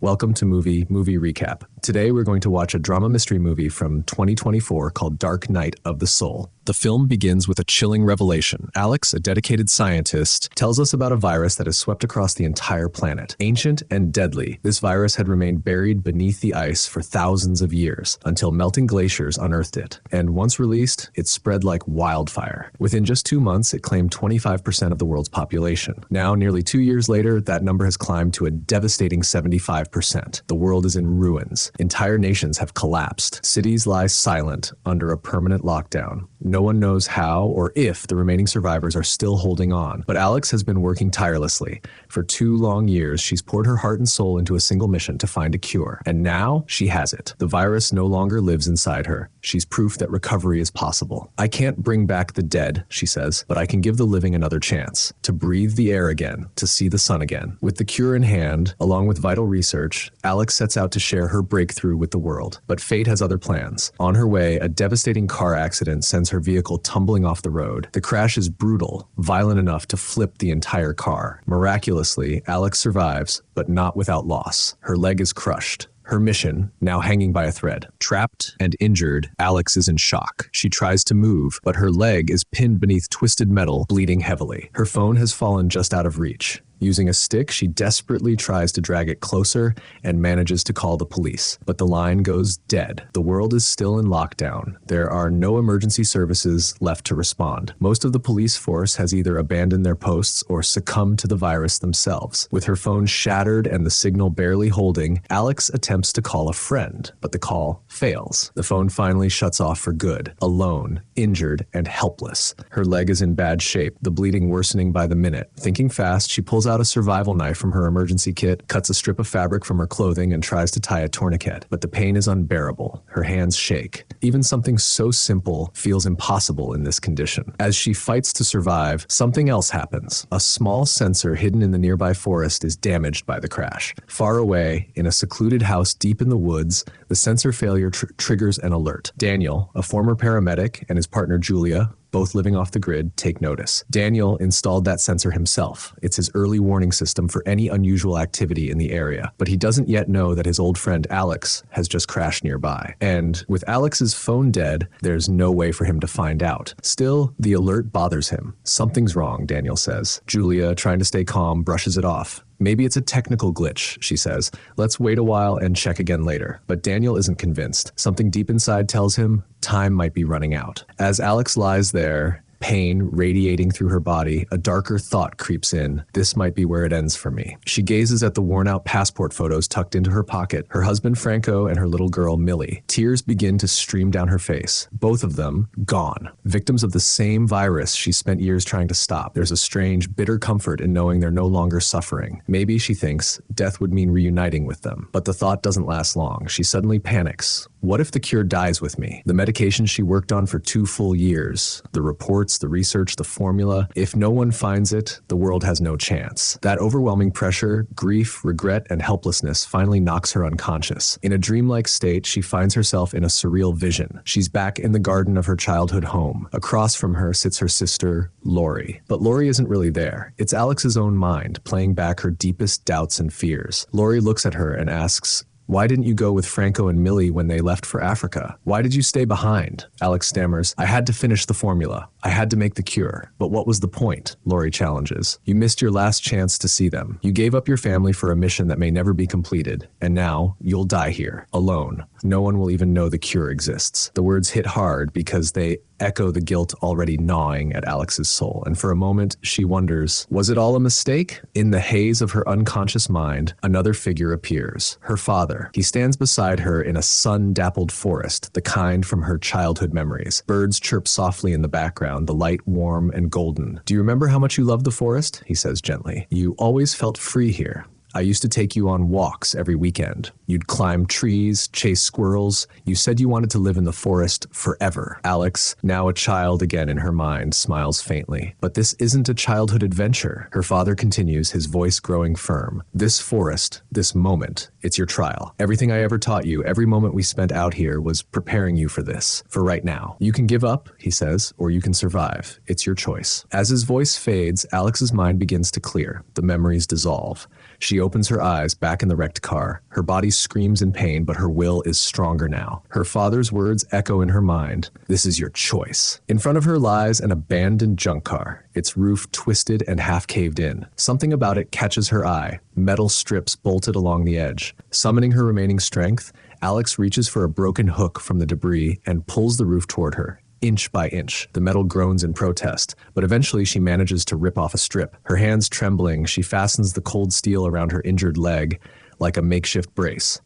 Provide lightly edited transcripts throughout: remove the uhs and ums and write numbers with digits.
Welcome to Movie Recap. Today we're going to watch a drama mystery movie from 2024 called Dark Night of the Soul. The film begins with a chilling revelation. Alex, a dedicated scientist, tells us about a virus that has swept across the entire planet. Ancient and deadly, this virus had remained buried beneath the ice for thousands of years until melting glaciers unearthed it. And once released, it spread like wildfire. Within just 2 months, it claimed 25% of the world's population. Now, nearly 2 years later, that number has climbed to a devastating 75%. The world is in ruins. Entire nations have collapsed. Cities lie silent under a permanent lockdown. No one knows how or if the remaining survivors are still holding on. But Alex has been working tirelessly. For 2 long years, she's poured her heart and soul into a single mission to find a cure. And now, she has it. The virus no longer lives inside her. She's proof that recovery is possible. I can't bring back the dead, she says, but I can give the living another chance. To breathe the air again, to see the sun again. With the cure in hand, along with vital research, Alex sets out to share her breakthrough with the world. But fate has other plans. On her way, a devastating car accident sends her vehicle tumbling off the road. The crash is brutal, violent enough to flip the entire car. Miraculously, Alex survives, but not without loss. Her leg is crushed. Her mission, now hanging by a thread. Trapped and injured, Alex is in shock. She tries to move, but her leg is pinned beneath twisted metal, bleeding heavily. Her phone has fallen just out of reach. Using a stick, she desperately tries to drag it closer and manages to call the police. But the line goes dead. The world is still in lockdown. There are no emergency services left to respond. Most of the police force has either abandoned their posts or succumbed to the virus themselves. With her phone shattered and the signal barely holding, Alex attempts to call a friend, but the call fails. The phone finally shuts off for good, alone, injured, and helpless. Her leg is in bad shape, the bleeding worsening by the minute. Thinking fast, she pulls out a survival knife from her emergency kit, cuts a strip of fabric from her clothing, and tries to tie a tourniquet. But the pain is unbearable. Her hands shake. Even something so simple feels impossible in this condition. As she fights to survive, something else happens. A small sensor hidden in the nearby forest is damaged by the crash. Far away, in a secluded house deep in the woods, the sensor failure triggers an alert. Daniel, a former paramedic, and his partner Julia, both living off the grid, take notice. Daniel installed that sensor himself. It's his early warning system for any unusual activity in the area. But he doesn't yet know that his old friend Alex has just crashed nearby. And with Alex's phone dead, there's no way for him to find out. Still, the alert bothers him. Something's wrong, Daniel says. Julia, trying to stay calm, brushes it off. Maybe it's a technical glitch, she says. Let's wait a while and check again later. But Daniel isn't convinced. Something deep inside tells him time might be running out. As Alex lies there, pain radiating through her body, a darker thought creeps in. This might be where it ends for me. She gazes at the worn-out passport photos tucked into her pocket, her husband Franco and her little girl Millie. Tears begin to stream down her face. Both of them gone. Victims of the same virus she spent years trying to stop. There's a strange, bitter comfort in knowing they're no longer suffering. Maybe, she thinks, death would mean reuniting with them. But the thought doesn't last long. She suddenly panics. What if the cure dies with me? The medication she worked on for 2 full years, the reports, the research, the formula. If no one finds it, the world has no chance. That overwhelming pressure, grief, regret, and helplessness finally knocks her unconscious. In a dreamlike state, she finds herself in a surreal vision. She's back in the garden of her childhood home. Across from her sits her sister, Lori. But Lori isn't really there. It's Alex's own mind, playing back her deepest doubts and fears. Lori looks at her and asks, "Why didn't you go with Franco and Millie when they left for Africa? Why did you stay behind?" Alex stammers, "I had to finish the formula. I had to make the cure." "But what was the point?" Lori challenges. "You missed your last chance to see them. You gave up your family for a mission that may never be completed. And now, you'll die here, alone. No one will even know the cure exists." The words hit hard because they echo the guilt already gnawing at Alex's soul. And for a moment, she wonders, was it all a mistake? In the haze of her unconscious mind, another figure appears. Her father. He stands beside her in a sun-dappled forest, the kind from her childhood memories. Birds chirp softly in the background, the light warm and golden. "Do you remember how much you loved the forest?" he says gently. "You always felt free here. I used to take you on walks every weekend. You'd climb trees, chase squirrels. You said you wanted to live in the forest forever." Alex, now a child again in her mind, smiles faintly. "But this isn't a childhood adventure." Her father continues, his voice growing firm. "This forest, this moment, it's your trial. Everything I ever taught you, every moment we spent out here was preparing you for this, for right now. You can give up," he says, "or you can survive. It's your choice." As his voice fades, Alex's mind begins to clear. The memories dissolve. She opens her eyes back in the wrecked car. Her body screams in pain, but her will is stronger now. Her father's words echo in her mind. This is your choice. In front of her lies an abandoned junk car, its roof twisted and half caved in. Something about it catches her eye, metal strips bolted along the edge. Summoning her remaining strength, Alex reaches for a broken hook from the debris and pulls the roof toward her. Inch by inch, the metal groans in protest, but eventually she manages to rip off a strip. Her hands trembling, she fastens the cold steel around her injured leg like a makeshift brace.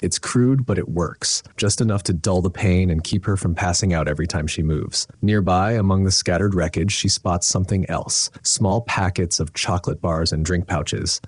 It's crude, but it works, just enough to dull the pain and keep her from passing out every time she moves. Nearby, among the scattered wreckage, she spots something else, small packets of chocolate bars and drink pouches,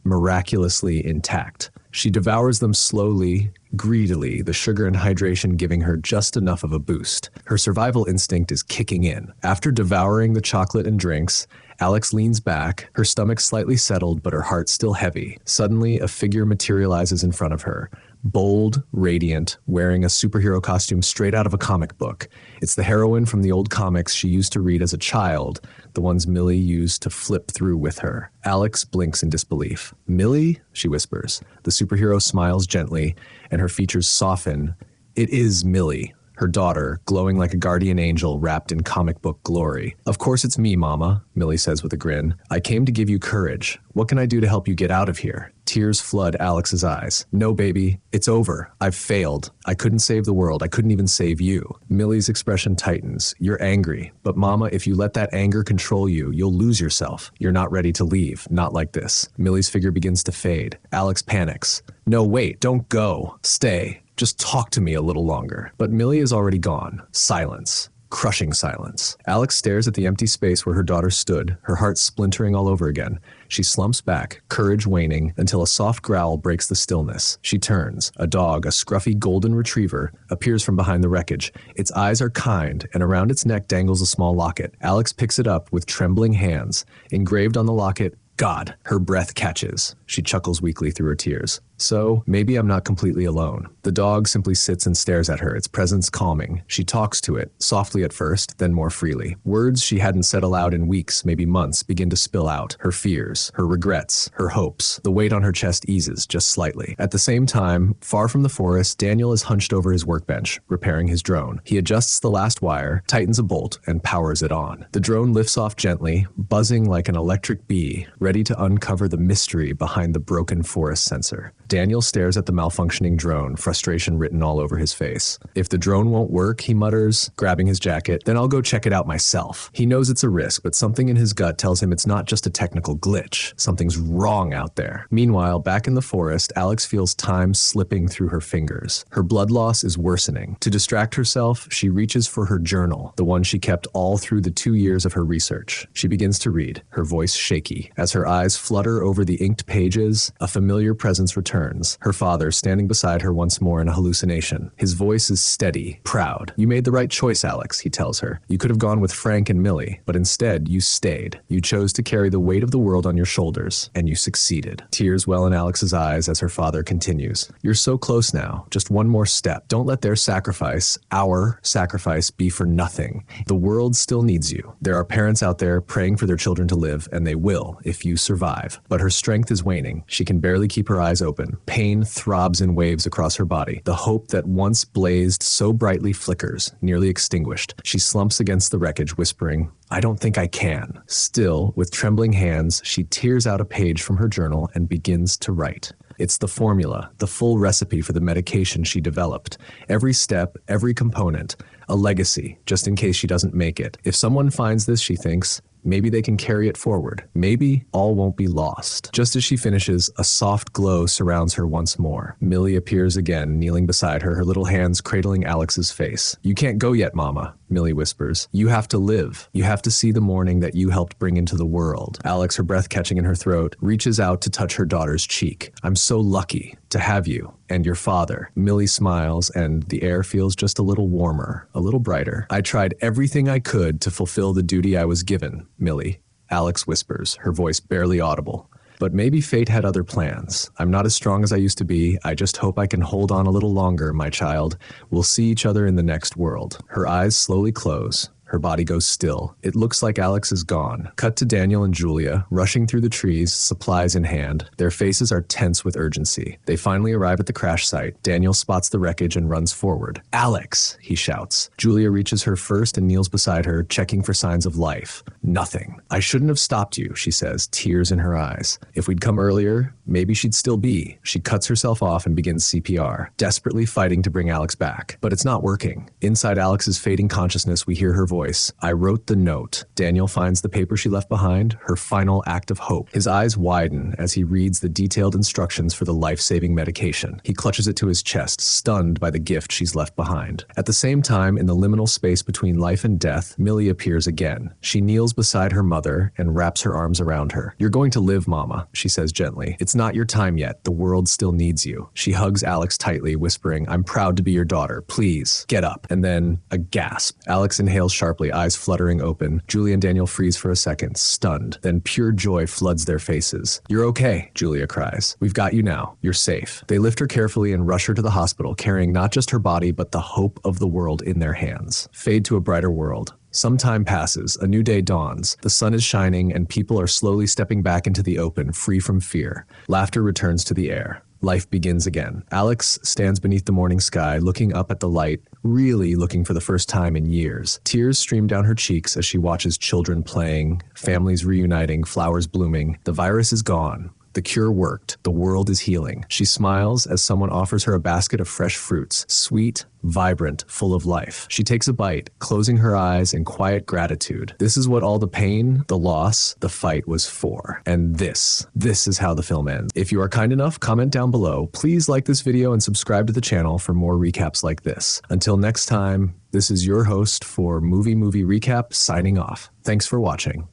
miraculously intact. She devours them slowly, greedily, the sugar and hydration giving her just enough of a boost. Her survival instinct is kicking in. After devouring the chocolate and drinks, Alex leans back, her stomach slightly settled but her heart still heavy. Suddenly, a figure materializes in front of her. Bold, radiant, wearing a superhero costume straight out of a comic book. It's the heroine from the old comics she used to read as a child, the ones Millie used to flip through with her. Alex blinks in disbelief. "Millie?" she whispers. The superhero smiles gently, and her features soften. It is Millie, her daughter, glowing like a guardian angel wrapped in comic book glory. "Of course it's me, Mama," Millie says with a grin. "I came to give you courage. What can I do to help you get out of here?" Tears flood Alex's eyes. "No, baby, it's over. I've failed. I couldn't save the world. I couldn't even save you." Millie's expression tightens. "You're angry. But Mama, if you let that anger control you, you'll lose yourself. You're not ready to leave. Not like this." Millie's figure begins to fade. Alex panics. "No, wait, don't go. Stay. Just talk to me a little longer." But Millie is already gone. Silence. Crushing silence. Alex stares at the empty space where her daughter stood, her heart splintering all over again. She slumps back, courage waning, until a soft growl breaks the stillness. She turns. A dog, a scruffy golden retriever, appears from behind the wreckage. Its eyes are kind, and around its neck dangles a small locket. Alex picks it up with trembling hands. Engraved on the locket, God. Her breath catches. She chuckles weakly through her tears. So, maybe I'm not completely alone. The dog simply sits and stares at her, its presence calming. She talks to it, softly at first, then more freely. Words she hadn't said aloud in weeks, maybe months, begin to spill out. Her fears, her regrets, her hopes. The weight on her chest eases, just slightly. At the same time, far from the forest, Daniel is hunched over his workbench, repairing his drone. He adjusts the last wire, tightens a bolt, and powers it on. The drone lifts off gently, buzzing like an electric bee, ready to uncover the mystery behind the broken forest sensor. Daniel stares at the malfunctioning drone, frustration written all over his face. "If the drone won't work," he mutters, grabbing his jacket, "then I'll go check it out myself." He knows it's a risk, but something in his gut tells him it's not just a technical glitch. Something's wrong out there. Meanwhile, back in the forest, Alex feels time slipping through her fingers. Her blood loss is worsening. To distract herself, she reaches for her journal, the one she kept all through the 2 years of her research. She begins to read, her voice shaky. As her eyes flutter over the inked pages, a familiar presence returns. Her father, standing beside her once more in a hallucination. His voice is steady, proud. "You made the right choice, Alex," he tells her. "You could have gone with Frank and Millie, but instead you stayed. You chose to carry the weight of the world on your shoulders, and you succeeded." Tears well in Alex's eyes as her father continues. "You're so close now. Just one more step. Don't let their sacrifice, our sacrifice, be for nothing. The world still needs you. There are parents out there praying for their children to live, and they will if you survive." But her strength is waning. She can barely keep her eyes open. Pain throbs in waves across her body. The hope that once blazed so brightly flickers, nearly extinguished. She slumps against the wreckage, whispering, "I don't think I can." Still, with trembling hands, she tears out a page from her journal and begins to write. It's the formula, the full recipe for the medication she developed. Every step, every component. A legacy, just in case she doesn't make it. If someone finds this, she thinks, maybe they can carry it forward. Maybe all won't be lost. Just as she finishes, a soft glow surrounds her once more. Millie appears again, kneeling beside her, her little hands cradling Alex's face. "You can't go yet, Mama," Millie whispers. "You have to live. You have to see the morning that you helped bring into the world." Alex, her breath catching in her throat, reaches out to touch her daughter's cheek. "I'm so lucky to have you and your father." Millie smiles, and the air feels just a little warmer, a little brighter. "I tried everything I could to fulfill the duty I was given, Millie," Alex whispers, her voice barely audible. "But maybe fate had other plans. I'm not as strong as I used to be. I just hope I can hold on a little longer, my child. We'll see each other in the next world." Her eyes slowly close. Her body goes still. It looks like Alex is gone. Cut to Daniel and Julia, rushing through the trees, supplies in hand. Their faces are tense with urgency. They finally arrive at the crash site. Daniel spots the wreckage and runs forward. "Alex!" he shouts. Julia reaches her first and kneels beside her, checking for signs of life. Nothing. "I shouldn't have stopped you," she says, tears in her eyes. If we'd come earlier, maybe she'd still be. She cuts herself off and begins CPR, desperately fighting to bring Alex back. But it's not working. Inside Alex's fading consciousness, we hear her voice. "I wrote the note." Daniel finds the paper she left behind, her final act of hope. His eyes widen as he reads the detailed instructions for the life-saving medication. He clutches it to his chest, stunned by the gift she's left behind. At the same time, in the liminal space between life and death, Millie appears again. She kneels beside her mother and wraps her arms around her. "You're going to live, Mama," she says gently. "It's not your time yet. The world still needs you." She hugs Alex tightly, whispering, "I'm proud to be your daughter. Please, get up." And then, a gasp. Alex inhales sharply, eyes fluttering open. Julia and Daniel freeze for a second, stunned. Then pure joy floods their faces. "You're okay," Julia cries. "We've got you now. You're safe." They lift her carefully and rush her to the hospital, carrying not just her body, but the hope of the world in their hands. Fade to a brighter world. Some time passes, a new day dawns, the sun is shining, and people are slowly stepping back into the open, free from fear. Laughter returns to the air. Life begins again. Alex stands beneath the morning sky, looking up at the light, really looking for the first time in years. Tears stream down her cheeks as she watches children playing, families reuniting, flowers blooming. The virus is gone. The cure worked. The world is healing. She smiles as someone offers her a basket of fresh fruits, sweet, vibrant, full of life. She takes a bite, closing her eyes in quiet gratitude. This is what all the pain, the loss, the fight was for. And this is how the film ends. If you are kind enough, comment down below. Please like this video and subscribe to the channel for more recaps like this. Until next time, this is your host for Movie Recap signing off. Thanks for watching.